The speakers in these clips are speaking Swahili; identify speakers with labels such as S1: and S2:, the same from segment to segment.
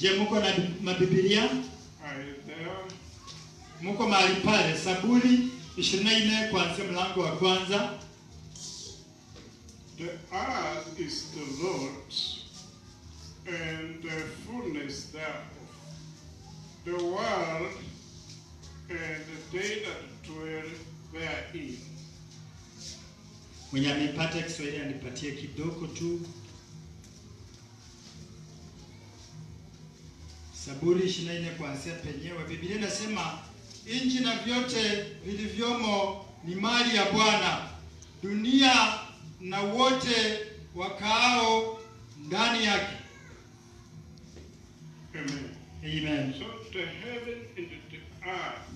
S1: Je, muko na mabibilia? Muko mahali pale Zaburi 24 kuanzia mlango wa kwanza.
S2: The earth is the Lord's, and the fullness thereof, the world and they that dwell therein.
S1: Mwenye amepata Kiswahili anipatie kidogo tu. Zaburi 24 kuanzia penyewe. Biblia inasema nchi na vyote vilivyomo ni mali ya Bwana, dunia na wote wakaao ndani yake.
S2: Amen.
S1: Amen.
S2: So the heaven and the earth,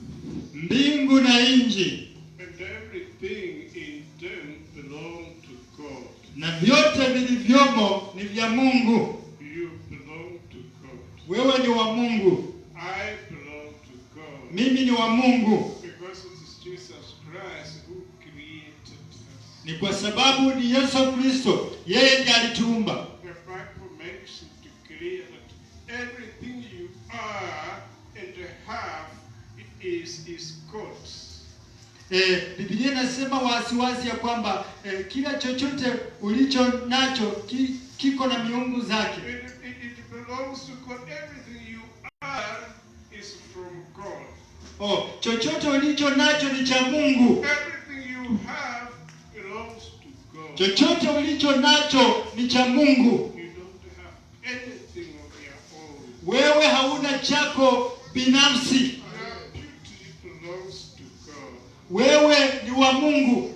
S1: mbingu na nchi,
S2: and everything in them belong to God.
S1: na vyote vilivyomo ni vya Mungu.
S2: You belong to God.
S1: Wewe ni wa Mungu.
S2: I belong to God.
S1: Mimi ni wa Mungu.
S2: Because it is Jesus Christ who created us.
S1: Ni kwa sababu ni Yesu Kristo, yeye ndiye alituumba.
S2: The Bible makes it clear that everything you are and have is God's.
S1: Biblia inasema waziwazi ya kwamba kila chochote ulicho nacho kiko na miungu zake.
S2: It belongs to God. Everything you are is from God.
S1: Chochote ulicho nacho ni cha Mungu.
S2: Everything you have belongs to God.
S1: Chochote ulicho nacho ni cha Mungu.
S2: You don't have anything of your own.
S1: Wewe hauna chako binafsi.
S2: Your beauty belongs to God.
S1: Wewe ni wa Mungu.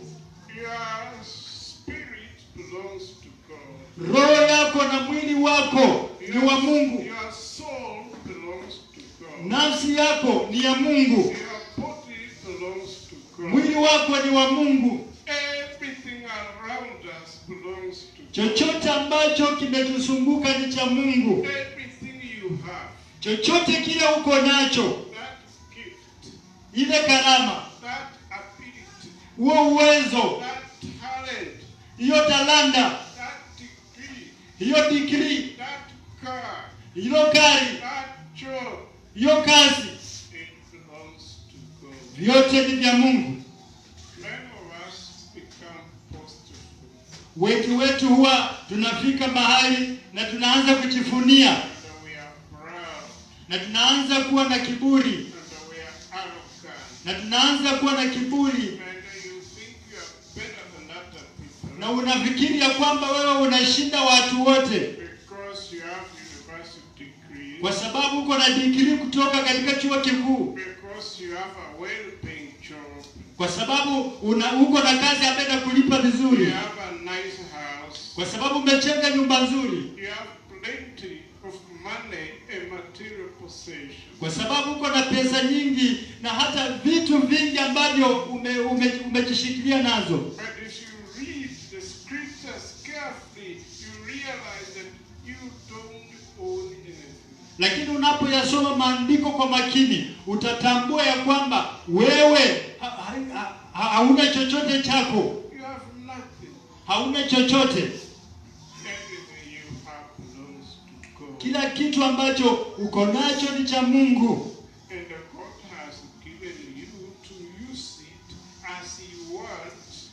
S2: Your spirit belongs to God.
S1: Roho yako na mwili wako ni wa Mungu.
S2: Your soul belongs to God.
S1: Nafsi yako ni ya Mungu.
S2: Your body belongs to God.
S1: Mwili wako ni wa Mungu.
S2: Everything around us belongs to God.
S1: Chochote ambacho kimetuzunguka ni cha Mungu.
S2: Everything you have,
S1: Chochote kile uko nacho,
S2: that gift,
S1: ile karama,
S2: that ability,
S1: huo uwezo,
S2: that talent,
S1: hiyo talanta,
S2: that degree,
S1: hiyo degree,
S2: that car,
S1: hiyo gari,
S2: that job,
S1: hiyo kazi,
S2: it belongs to God.
S1: vyote ni vya Mungu.
S2: Many of us become boastful,
S1: Wengi wetu huwa tunafika mahali na tunaanza kujifunia
S2: and we are proud,
S1: na tunaanza kuwa na kiburi
S2: and we are arrogant,
S1: na tunaanza kuwa na kiburi
S2: and you think you are better than other people,
S1: na unafikiri ya kwamba wewe unashinda watu wote
S2: because you have university degree,
S1: kwa sababu uko na degree kutoka katika chuo kikuu,
S2: because you have a well-paying job,
S1: kwa sababu uko na kazi ambayo inakulipa vizuri,
S2: you have a nice house,
S1: kwa sababu umejenga nyumba nzuri,
S2: you have plenty of money and material possessions.
S1: kwa sababu uko na pesa nyingi na hata vitu vingi ambavyo umejishikilia nazo.
S2: But if you read the scriptures carefully, you realize that you don't own anything.
S1: Lakini unapoyasoma maandiko kwa makini, utatambua ya kwamba wewe hauna chochote chako,
S2: You have nothing.
S1: hauna chochote.
S2: Everything you have belongs to God.
S1: Kila kitu ambacho uko nacho ni cha Mungu,
S2: And God has given you to use it as He wants.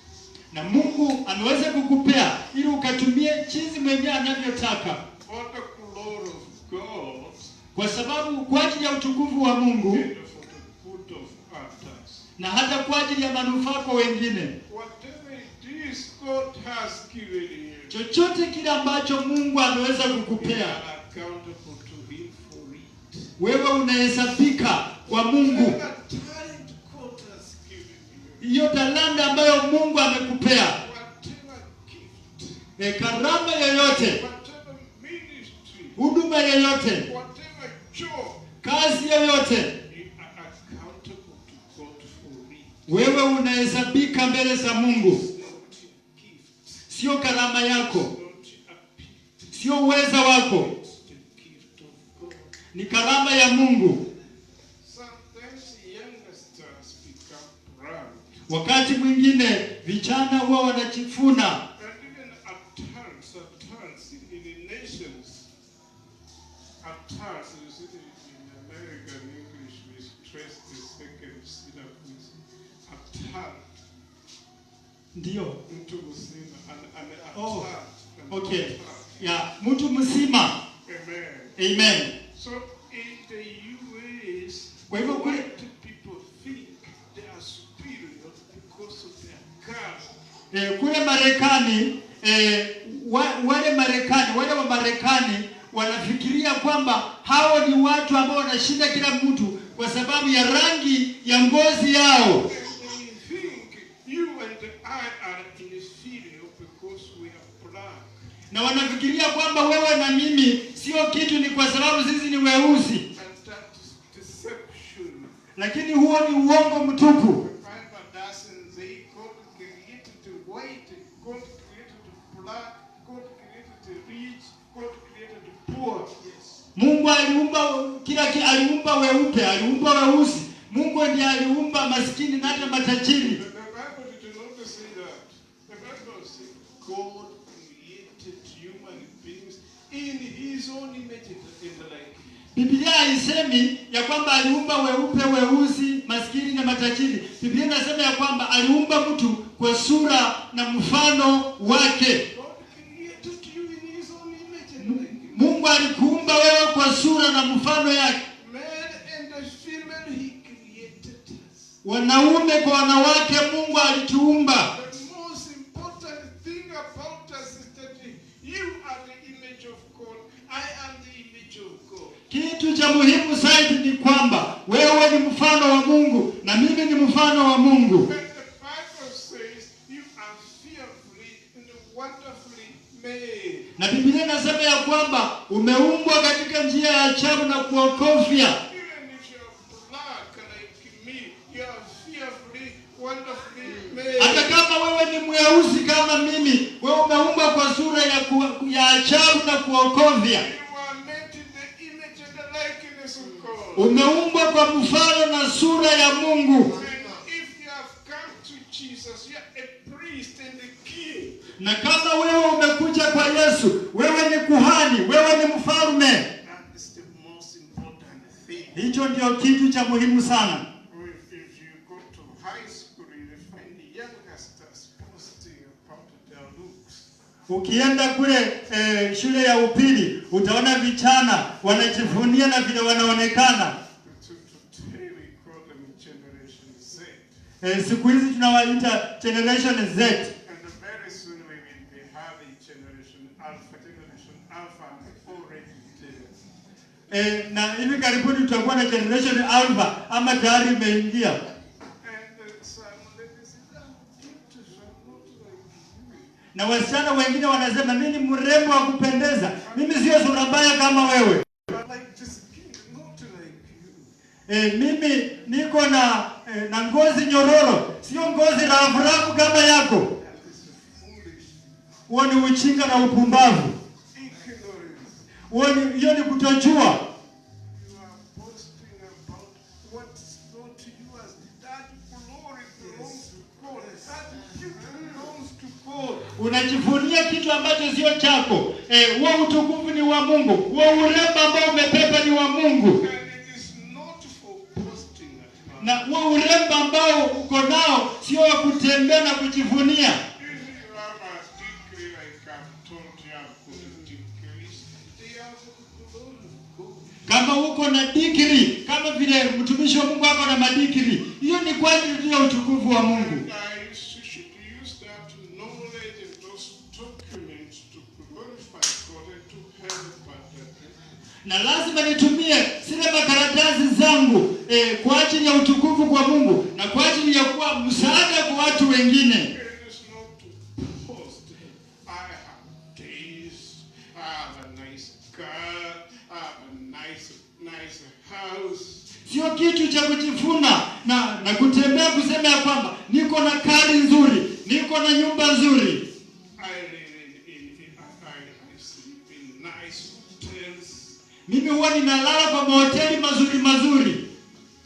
S1: na Mungu ameweza kukupea ili ukatumie jinsi mwenyewe anavyotaka,
S2: For the glory of God
S1: kwa sababu kwa ajili ya utukufu wa Mungu
S2: and for the good of others.
S1: na hata kwa ajili ya manufaa kwa wengine.
S2: Whatever it is God has given you,
S1: Chochote kile ambacho Mungu ameweza
S2: you
S1: kukupea,
S2: are accountable to Him for it.
S1: wewe unahesabika kwa Mungu.
S2: Whatever talent God has given you,
S1: Hiyo talanta ambayo Mungu amekupea,
S2: whatever gift,
S1: karama yoyote,
S2: whatever ministry,
S1: huduma yoyote,
S2: whatever job,
S1: kazi yoyote,
S2: you are accountable to God for it.
S1: wewe unahesabika mbele za Mungu.
S2: Not your gift,
S1: Sio karama yako,
S2: not your ability,
S1: sio uweza wako,
S2: it's the gift of God.
S1: ni karama ya Mungu.
S2: Sometimes youngsters become proud,
S1: Wakati mwingine vijana huwa wanajifuna,
S2: and even adults in the nations, at stars, you see, in American English, we stress the second syllable with a third.
S1: Ndio.
S2: Mtu mzima, and a
S1: Oh,
S2: third.
S1: okay. Yeah, mtu mzima.
S2: Amen.
S1: Amen.
S2: So in the US,
S1: Kwa hivyo kule
S2: what do people think they are superior because of their caste?
S1: Kule Marekani wale wa Marekani wanafikiria kwamba hao ni watu ambao wanashinda kila mtu kwa sababu ya rangi ya ngozi yao.
S2: And they think you and I are inferior because we are black.
S1: Na wanafikiria kwamba wewe na mimi sio kitu, ni kwa sababu sisi ni weusi.
S2: And that is deception.
S1: Lakini huo ni uongo mtupu.
S2: The Bible doesn't say God created the white, God created the black, God created the rich, God created the poor. Yes.
S1: Mungu aliumba aliumba weupe, aliumba weusi. Mungu ndiye aliumba maskini na hata matajiri.
S2: The Bible did not say that. The Bible said God created human beings in His own image and likeness.
S1: Biblia haisemi ya kwamba aliumba weupe, weusi, maskini na matajiri. Biblia inasema ya kwamba aliumba mtu kwa sura na mfano wake.
S2: God created you in His own image and likeness.
S1: Mungu alikuumba wewe kwa sura na mfano yake.
S2: Male and female, He created us.
S1: Wanaume kwa wanawake Mungu alituumba.
S2: The most important thing about us is that you are the image of God. I am the image of God.
S1: Kitu cha muhimu zaidi ni kwamba wewe ni mfano wa Mungu na mimi ni mfano wa Mungu.
S2: And the Bible says you are fearfully and wonderfully made.
S1: Na Biblia inasema ya kwamba umeumbwa katika njia ya ajabu na kuogofya.
S2: Even if you are black like me, you are fearfully, wonderfully made.
S1: Hata kama wewe ni mweusi kama mimi, wewe umeumbwa kwa sura ya ajabu na kuogofya.
S2: You are made in the image and the likeness of God.
S1: Umeumbwa kwa mfano na sura ya Mungu.
S2: And if you have come to Jesus, you are a priest and a king.
S1: Na kama wewe umekuja kwa Yesu, wewe ni kuhani, wewe ni mfalme.
S2: That is the most important thing.
S1: Hicho ndio kitu cha muhimu sana.
S2: If you go to high school, you will find the youngsters posting about their looks.
S1: Ukienda kule shule ya upili, utaona vijana wanajivunia na vile wanaonekana.
S2: Today we call them Generation Z.
S1: Siku hizi tunawaita Generation Z.
S2: And very soon we will be having Generation Alpha. Generation Alpha already there.
S1: Na hivi karibuni tutakuwa na Generation Alpha ama tayari imeingia.
S2: And some ladies say, "I'm beautiful, not like you."
S1: Na wasichana wengine wanasema mimi ni mrembo wa kupendeza. Mimi sio sura mbaya kama wewe.
S2: I like this skin, not like you.
S1: Mimi niko na ngozi nyororo, sio ngozi rafu kama yako.
S2: That is foolish
S1: Huo ni ujinga na upumbavu.
S2: ignorance.
S1: Hiyo ni kutojua.
S2: You are boasting about what is not yours. That glory belongs to God. That gift belongs to God.
S1: Unajivunia kitu ambacho sio chako. Huo utukufu ni wa Mungu. Huo urembo ambao umepepa ni wa Mungu.
S2: And it is not for boasting at all.
S1: Na huo urembo ambao uko nao sio wa kutembea na kujivunia.
S2: If you have a degree like I've told you, I've got a degree, they are the glory of God.
S1: Kama uko na degree, kama vile mtumishi wa Mungu ako na madigiri, hiyo ni kwa ajili ya utukufu wa Mungu.
S2: And I should use that knowledge and those documents to glorify God and to help others.
S1: Na lazima nitumie zile makaratasi zangu kwa ajili ya utukufu kwa Mungu na kwa ajili ya kuwa msaada kwa watu wengine.
S2: It is not to boast. I have this, I have a nice car, I have a nice house.
S1: Sio kitu cha kujifuna na kutembea kusema ya kwamba niko na kari nzuri, niko na nyumba nzuri.
S2: I sleep in nice hotels.
S1: Mimi huwa ninalala kwa mahoteli mazuri.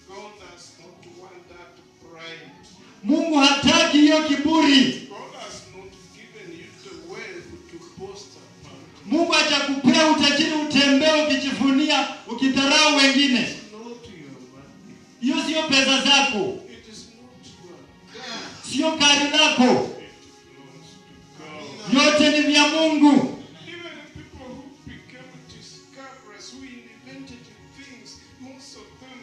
S2: God does not want that pride.
S1: Mungu hataki hiyo kiburi.
S2: God has not given you the wealth to boast about.
S1: Mungu hajakupea Pia utajiri utembee ukijivunia, ukidharau wengine.
S2: It's not your money.
S1: Hiyo sio pesa zako.
S2: It is not your car.
S1: Sio gari lako.
S2: It belongs to God.
S1: Yote ni vya Mungu.
S2: Even the people who became discoverers, who invented things, most of them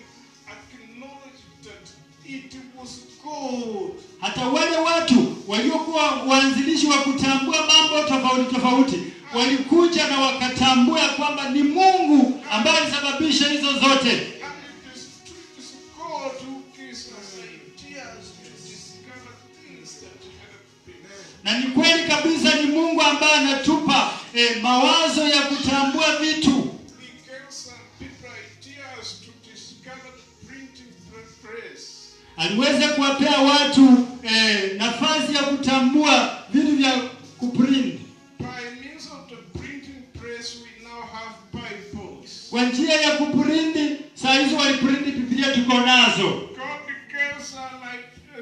S2: acknowledged that it was God.
S1: Hata wale watu waliokuwa waanzilishi wa kutambua mambo tofauti tofauti walikuja na wakatambua kwamba ni Mungu ambaye alisababisha hizo zote.
S2: And it is God who gives us ideas to discover things that have been.
S1: Na ni kweli kabisa ni Mungu ambaye anatupa mawazo ya kutambua vitu.
S2: He gave some people ideas to discover the printing press.
S1: Aliweza kuwapea watu nafasi ya kutambua vitu vya kuprint.
S2: By means of the printing press, we now have Bibles.
S1: Kwa njia ya kuprinti, saa hizo waliprinti Biblia tuko nazo.
S2: God gave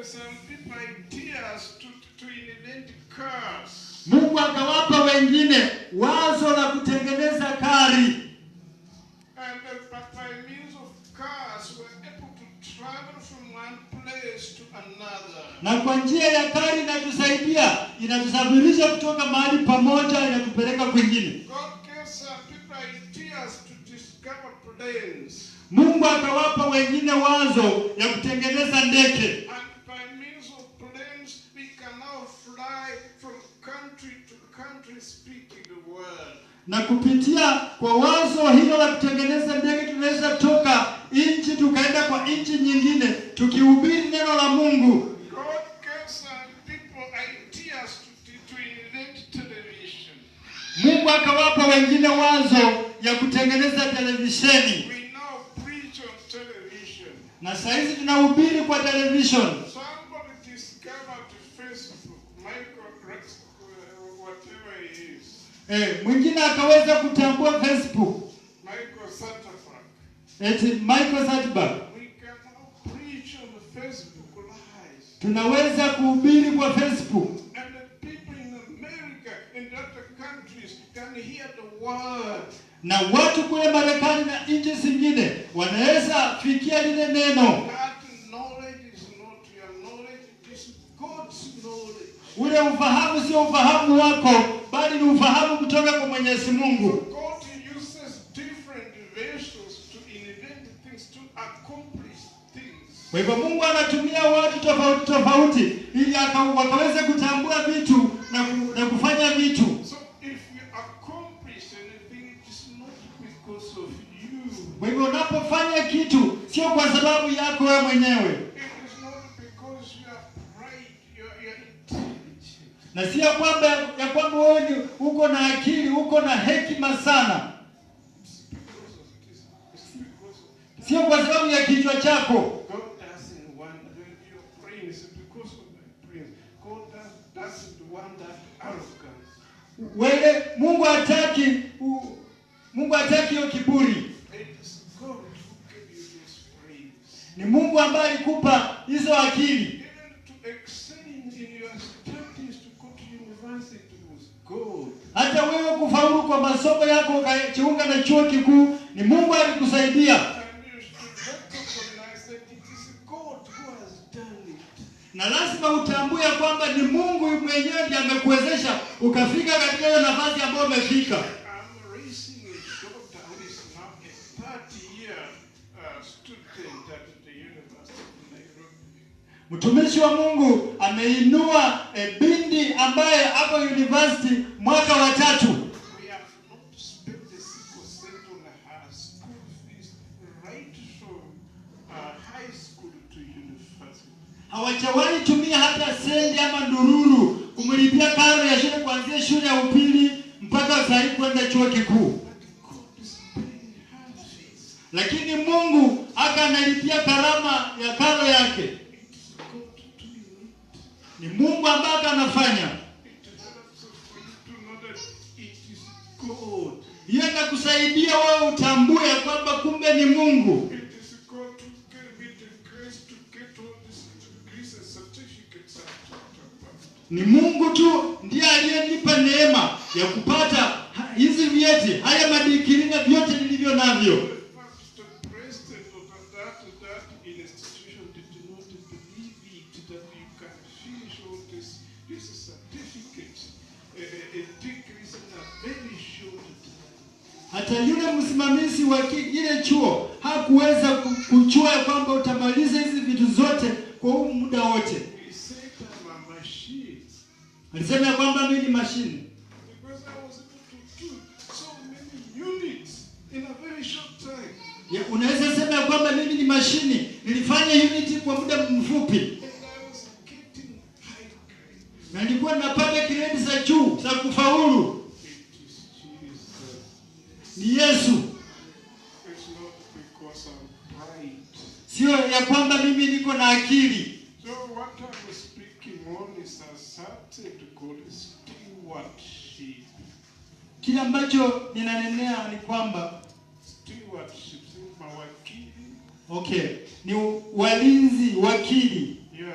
S2: some people ideas to invent cars.
S1: Mungu akawapa wengine wazo la kutengeneza gari.
S2: And by means of cars, we're able to travel from one place to another.
S1: Na kwa njia ya gari inatusafirisha kutoka mahali pamoja inatupeleka kwingine.
S2: God gave some people ideas to discover planes.
S1: Mungu akawapa wengine wazo ya kutengeneza ndege.
S2: And by means of planes, we can now fly from country to country speaking the word.
S1: Na kupitia kwa wazo hilo la kutengeneza ndege tunaweza toka nchi tukaenda kwa nchi nyingine tukihubiri neno la Mungu.
S2: God gave some people ideas to invent television.
S1: Mungu akawapa wengine wazo ya kutengeneza televisheni.
S2: We now preach on television.
S1: Na sasa hivi tunahubiri kwa television.
S2: Somebody discovered Facebook, whatever it is.
S1: Mwingine akaweza kutambua Facebook.
S2: Michael Satterberg.
S1: Michael Satterberg.
S2: We can now preach on the Facebook live.
S1: Tunaweza kuhubiri kwa Facebook.
S2: And the people in America and other countries can hear the word.
S1: Na watu kule Marekani na nchi zingine wanaweza fikia lile neno.
S2: That knowledge is not your knowledge, it is God's knowledge.
S1: Ule ufahamu sio ufahamu wako, bali ni ufahamu kutoka kwa Mwenyezi Mungu.
S2: God uses different vessels to invent things, to accomplish things.
S1: Kwa hivyo Mungu anatumia watu tofauti tofauti ili wakaweze kutambua vitu na kufanya vitu.
S2: So if you accomplish anything, it is not because of you.
S1: Kwa hivyo unapofanya kitu sio kwa sababu yako wewe mwenyewe.
S2: It is not because you are bright, you are intelligent.
S1: Na sio kwamba wewe uko na akili, uko na hekima sana.
S2: It's because of this. It's because of
S1: Sio kwa sababu ya kichwa chako.
S2: God doesn't want your brains because of my brains. God doesn't want that arrogance.
S1: Wewe Mungu hataki hiyo kiburi.
S2: It is God who gave you these brains.
S1: Ni Mungu ambaye alikupa hizo akili.
S2: Even to excel in your studies, to go to university was God.
S1: Hata wewe kufaulu kwa masomo yako ukajiunga na chuo kikuu ni Mungu alikusaidia.
S2: And you should recognize that it is God who has done it.
S1: Na lazima utambue kwamba ni Mungu mwenyewe ndiye amekuwezesha ukafika katika hiyo nafasi ambayo umefika.
S2: I'm raising a daughter who is now a 30-year student at the University of Nairobi.
S1: Mtumishi wa Mungu ameinua binti ambaye hapo university mwaka wa 3.
S2: We have not spent a single cent on her school fees right from high school to university.
S1: Hawajawahi tumia hata sendi ama ndururu kumlipia karo ya shule kuanzia shule ya upili mpaka sasa kwenda chuo kikuu.
S2: But God is paying her fees.
S1: Lakini Mungu akanalipia karama ya karo yake.
S2: It's God doing it.
S1: Ni Mungu ambaye anafanya.
S2: It helps for you to know that it is God.
S1: Hiyo inakusaidia wewe utambue kwamba kumbe ni Mungu.
S2: It is God who gave me the grace to get all these degrees and certificates I've talked about.
S1: Ni Mungu tu ndiye aliyenipa neema ya kupata hizi vyeti, haya madigrii na vyote nilivyo navyo.
S2: The president of that institution did not believe it that you can finish all this certificate, degrees in a very short time.
S1: Hata yule msimamizi wa ile chuo hakuweza kujua kwamba utamaliza hizi vitu zote kwa huu muda wote.
S2: He said I'm a machine.
S1: Alisema kwamba mimi ni mashine.
S2: Because I was able to do so many units in a very short time.
S1: Ya, unaweza sema kwamba mimi ni mashine, nilifanya unit kwa muda mfupi.
S2: And I was getting high grades.
S1: Na nilikuwa napata grade za juu za kufaulu.
S2: It is Jesus.
S1: Ni Yesu.
S2: It's not because I'm bright.
S1: Sio ya kwamba mimi niko na akili.
S2: So what I was speaking on is a certain God stewardship.
S1: Kile ambacho ninanenea ni kwamba
S2: Stewardship, mawakili.
S1: okay, ni walinzi, wakili.
S2: Yeah.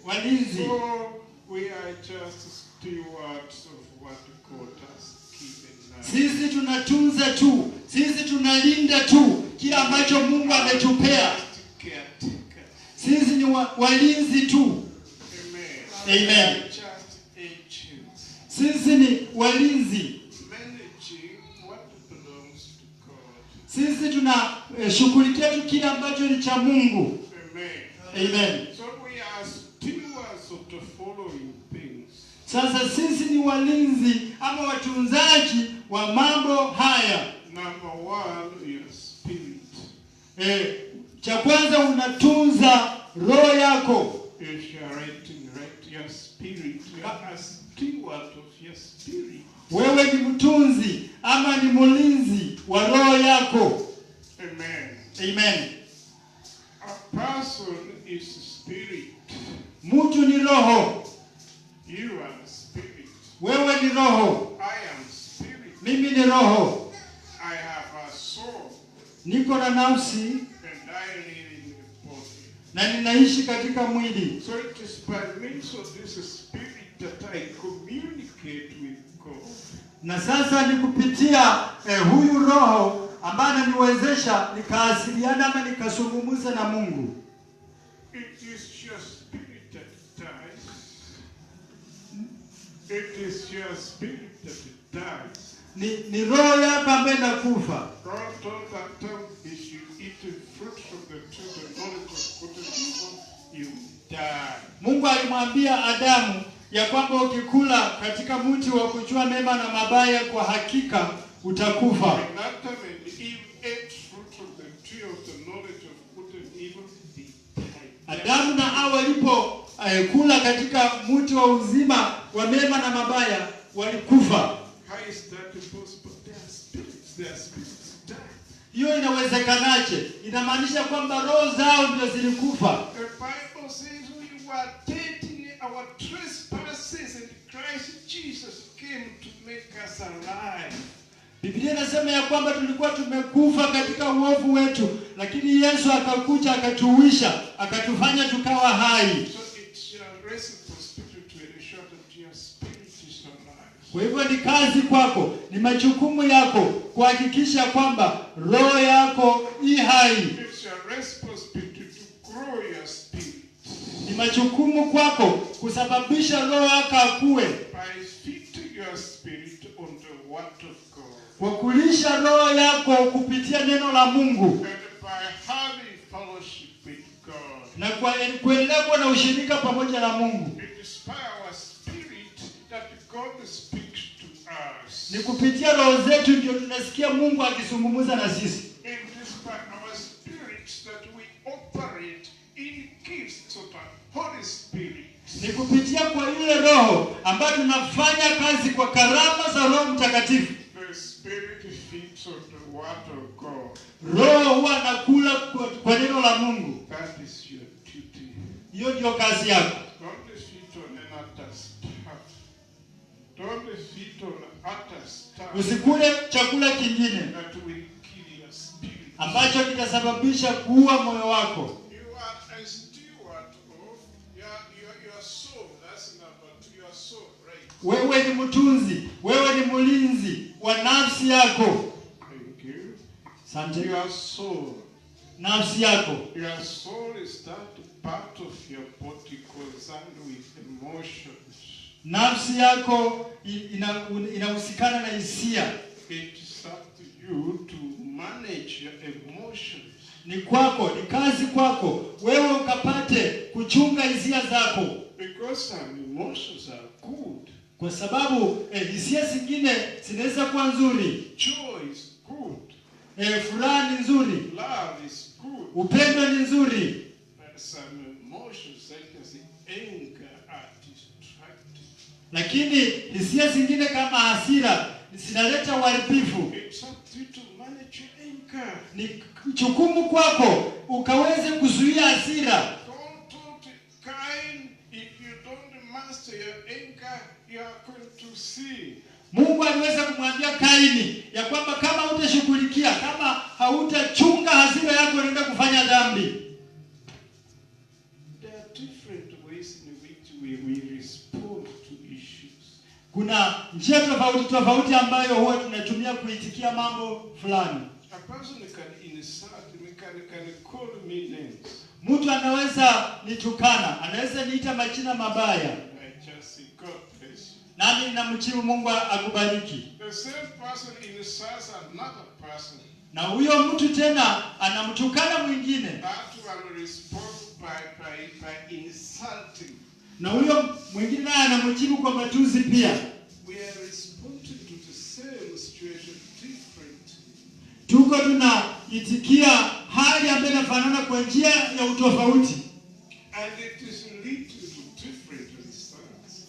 S1: Walinzi.
S2: So we are just stewards of what God has given us.
S1: Sisi tunatunza tu, sisi tunalinda tu kile ambacho Mungu ametupea.
S2: Caretaker.
S1: Sisi ni walinzi tu.
S2: Amen.
S1: Amen.
S2: Just agents.
S1: Sisi ni walinzi.
S2: Managing what belongs to God.
S1: Sisi tunashughulikia tu kile ambacho ni cha Mungu.
S2: Amen.
S1: Amen.
S2: So we are stewards of the following things.
S1: Sasa sisi ni walinzi ama watunzaji wa mambo haya.
S2: Number one, your spirit.
S1: Cha kwanza unatunza roho yako.
S2: If you are writing, write your spirit. You are a steward of your spirit.
S1: Wewe ni mtunzi ama ni mlinzi wa roho yako.
S2: Amen.
S1: Amen.
S2: A person is spirit.
S1: Mtu ni roho.
S2: You are spirit.
S1: Wewe ni roho.
S2: I am spirit.
S1: Mimi ni roho.
S2: I have a soul.
S1: Niko na nafsi
S2: And I live in the body.
S1: na ninaishi katika mwili.
S2: So it is by means of this spirit that I communicate with God.
S1: Na sasa ni kupitia huyu roho ambaye ananiwezesha nikaasiliana ama nikazungumza na Mungu.
S2: It is your spirit that dies. It is your spirit that dies.
S1: Ni roho yako ambayo inakufa.
S2: God told Adam, if you eat the fruit from the tree, the knowledge of good and evil, you die.
S1: Mungu alimwambia Adamu ya kwamba ukikula katika mti wa kujua mema na mabaya kwa hakika utakufa.
S2: When Adam and Eve ate fruit from the tree of the knowledge of good and evil, they died.
S1: Adamu na Hawa walipo kula katika mti wa uzima wa mema na mabaya walikufa.
S2: How is that possible? They are spirits. Their spirits die.
S1: Hiyo inawezekanaje? Inamaanisha kwamba roho zao ndio zilikufa.
S2: The Bible says we were dead in our trespasses and Christ Jesus came to make us alive.
S1: Biblia inasema ya kwamba tulikuwa tumekufa katika uovu wetu, lakini Yesu akakuja akatuisha, akatufanya tukawa hai.
S2: So it's your responsibility to ensure that your spirit is alive.
S1: Kwa hivyo ni kazi kwako, ni majukumu yako kuhakikisha kwamba roho yako i hai.
S2: It's your responsibility to grow your spirit.
S1: Ni majukumu kwako kusababisha roho yako akue
S2: By feeding your spirit on the word of God.
S1: kwa kulisha roho yako kupitia neno la Mungu
S2: And by having fellowship with God.
S1: na kuendelea kuwa na ushirika pamoja na Mungu.
S2: It is by our spirit that God speaks to us.
S1: Ni kupitia roho zetu ndio tunasikia Mungu akizungumza na sisi.
S2: It is by our spirits that we operate in gifts of the Holy Spirit.
S1: Ni kupitia kwa ile roho ambayo tunafanya kazi kwa karama za Roho Mtakatifu.
S2: The Spirit feeds on the word of God.
S1: Roho huwa anakula kwa neno la Mungu.
S2: That is your duty.
S1: Hiyo ndio kazi yako.
S2: Don't feed on another stuff. Don't feed on other stuff
S1: Usikule chakula kingine
S2: that will kill your spirit.
S1: ambacho kitasababisha kuua moyo wako.
S2: You are a steward of your soul. That's number two. Your soul, right?
S1: Wewe ni mtunzi, wewe ni mlinzi wa nafsi yako.
S2: Thank you.
S1: Asante.
S2: Your soul.
S1: Nafsi yako.
S2: Your soul is that part of your body concerned with emotions.
S1: Nafsi yako inahusikana na hisia.
S2: It's up to you to manage your emotions.
S1: Ni kwako, ni kazi kwako wewe ukapate kuchunga hisia zako.
S2: Because some emotions are good.
S1: Kwa sababu hisia zingine zinaweza kuwa nzuri.
S2: Joy is good.
S1: Furaha ni nzuri.
S2: Love is good.
S1: Upendo ni nzuri.
S2: But some emotions such as anger are destructive.
S1: Lakini hisia zingine kama hasira zinaleta uharibifu.
S2: It's up to you to manage your anger.
S1: Ni jukumu kwako ukaweze kuzuia hasira.
S2: Don't Cain, if you don't master your anger, you are going to see.
S1: Mungu aliweza kumwambia Kaini ya kwamba kama hutashughulikia, kama hautachunga hasira yako unaenda kufanya dhambi.
S2: There are different ways in which we respond to issues.
S1: Kuna njia tofauti ambayo huwa tunatumia kuitikia mambo fulani.
S2: A person can insult me, can call me names.
S1: Mtu anaweza nitukana, anaweza niita majina mabaya.
S2: I just say, God bless you.
S1: Nami ninamjibu Mungu akubariki.
S2: The same person insults another person.
S1: Na huyo mtu tena anamtukana mwingine.
S2: That one responds by insulting.
S1: Na huyo mwingine naye anamjibu kwa matusi pia.
S2: We are responding to the same situation differently.
S1: Tuko tunaitikia hali ambayo inafanana kwa njia ya utofauti.
S2: And it is leading to different results.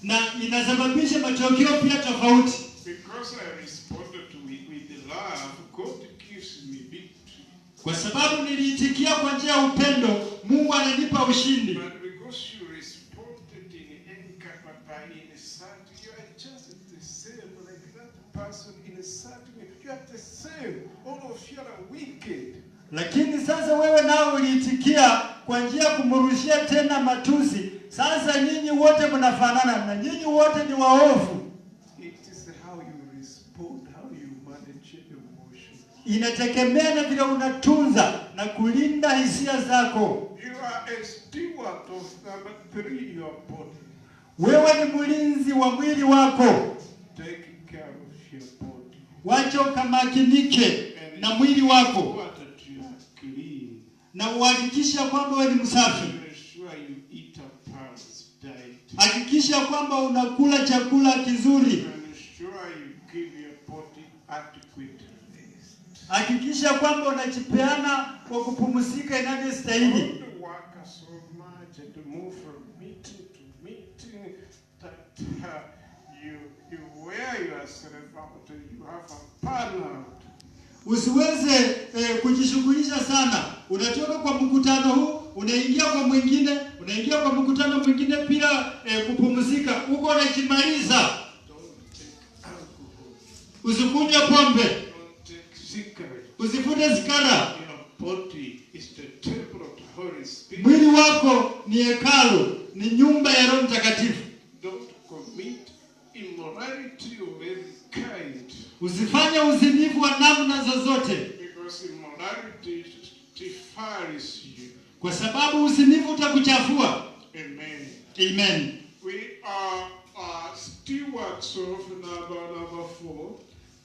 S1: Na inasababisha matokeo pia tofauti.
S2: Because I responded to it with the love, God gives me victory.
S1: Kwa sababu niliitikia kwa njia ya upendo, Mungu ananipa ushindi.
S2: But because you responded in anger by insulting, you are just the same like that person insulting you. You are the same. All of you are wicked.
S1: Lakini sasa wewe nao uliitikia kwa njia ya kumrushia tena matusi. Sasa nyinyi wote mnafanana na nyinyi wote ni waovu.
S2: It is how you respond, how you manage your emotions.
S1: Inategemea na vile unatunza na kulinda hisia zako.
S2: You are a steward of number 3, your body.
S1: Wewe ni mlinzi wa mwili wako.
S2: Take care of your body.
S1: Wacha ukamakinike na mwili wako.
S2: What that you are clean.
S1: Na uhakikisha kwamba wewe ni msafi.
S2: Ensure you eat a balanced diet.
S1: Hakikisha kwamba unakula chakula kizuri.
S2: Ensure you give your body adequate rest.
S1: Hakikisha kwamba unajipeana kwa kupumzika inavyostahili.
S2: Don't work so much and move from meeting to meeting that you wear yourself out and you have a burnout.
S1: Usiweze kujishughulisha sana. Unatoka kwa mkutano huu, unaingia kwa mwingine, unaingia kwa mkutano mwingine bila kupumzika. Uko unajimaliza.
S2: Don't take alcohol.
S1: Usikunywe pombe.
S2: Don't take cigarette.
S1: Usivute sigara.
S2: Your body is the temple of the Holy Spirit.
S1: Mwili wako ni hekalu, ni nyumba ya Roho Mtakatifu.
S2: Don't commit immorality of every kind.
S1: Usifanye uzinifu wa namna zozote.
S2: Because immorality defiles you.
S1: Kwa sababu uzinifu utakuchafua.
S2: Amen.
S1: Amen.
S2: We are stewards of number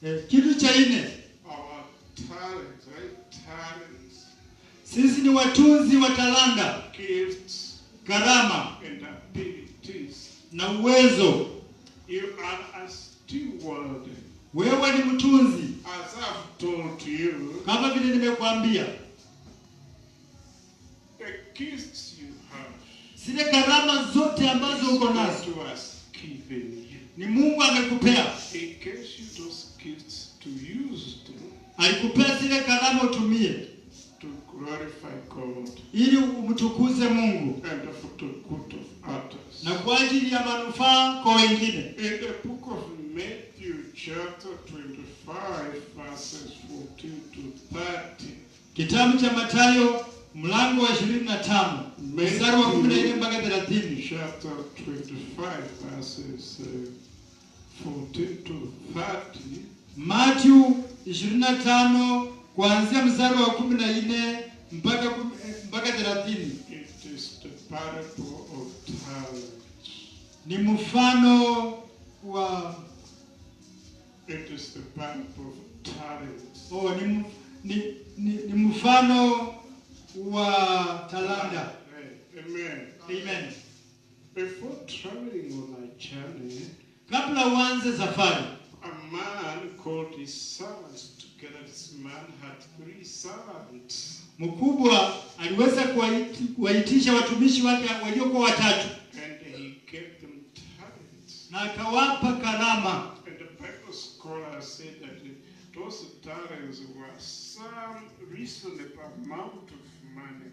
S2: 4.
S1: Kitu cha 4.
S2: Our talents, right? Talents.
S1: Sisi ni watunzi wa talanta,
S2: Gifts.
S1: karama
S2: And abilities.
S1: na uwezo.
S2: You are a steward.
S1: Wewe ni mtunzi.
S2: As I've told you,
S1: Kama vile nimekuambia,
S2: the gifts you have,
S1: zile karama zote ambazo uko nazo
S2: God has given you.
S1: ni Mungu amekupea.
S2: He gives you those gifts to use them
S1: Alikupea zile karama utumie
S2: to glorify God
S1: ili umtukuze Mungu
S2: and for the good of others.
S1: na kwa ajili ya manufaa kwa wengine.
S2: In the book of Matthew chapter 25 verses 14 to 30.
S1: Kitabu cha Mathayo mlango wa 25 mstari wa 14 mpaka 30.
S2: Chapter 25 verses 14 to 30.
S1: Matthew 25 kuanzia mstari wa 14 mpaka 30.
S2: It is the parable of talents.
S1: Ni mfano wa
S2: It is the parable of talents.
S1: ni mfano wa talanta.
S2: Amen.
S1: Amen.
S2: Before traveling on a journey,
S1: Kabla uanze safari,
S2: a man called his servants together. This man had 3 servants.
S1: mkubwa aliweza kuwaitisha watumishi wake waliokuwa watatu,
S2: And he gave them talents.
S1: na akawapa karama.
S2: And the Bible scholars say that those talents were some reasonable amount of money.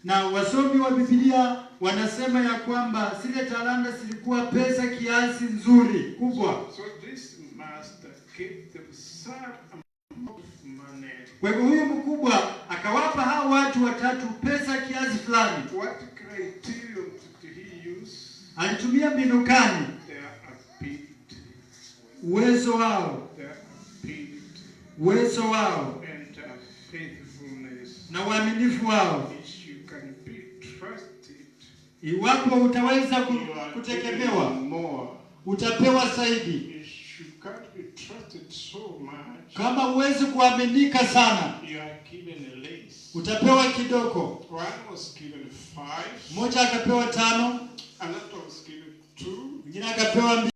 S1: Na wasomi wa Biblia wanasema ya kwamba zile talanta zilikuwa pesa kiasi nzuri kubwa.
S2: So this master gave them some amount of money.
S1: Kwa hivyo huyu mkubwa akawapa hao watu watatu pesa kiasi fulani.
S2: What criterion did he use?
S1: Alitumia mbinu gani?
S2: Their ability.
S1: Uwezo wao.
S2: Their ability.
S1: Uwezo wao.
S2: And their faithfulness.
S1: Na uaminifu wao.
S2: You can be trusted.
S1: Iwapo utaweza kutegemewa, utapewa zaidi.
S2: You can't be trusted so much.
S1: Kama uwezi kuaminika sana,
S2: You are given less.
S1: utapewa kidogo.
S2: One was given 5.
S1: Mmoja akapewa 5,
S2: Another was given 2.
S1: mwingine akapewa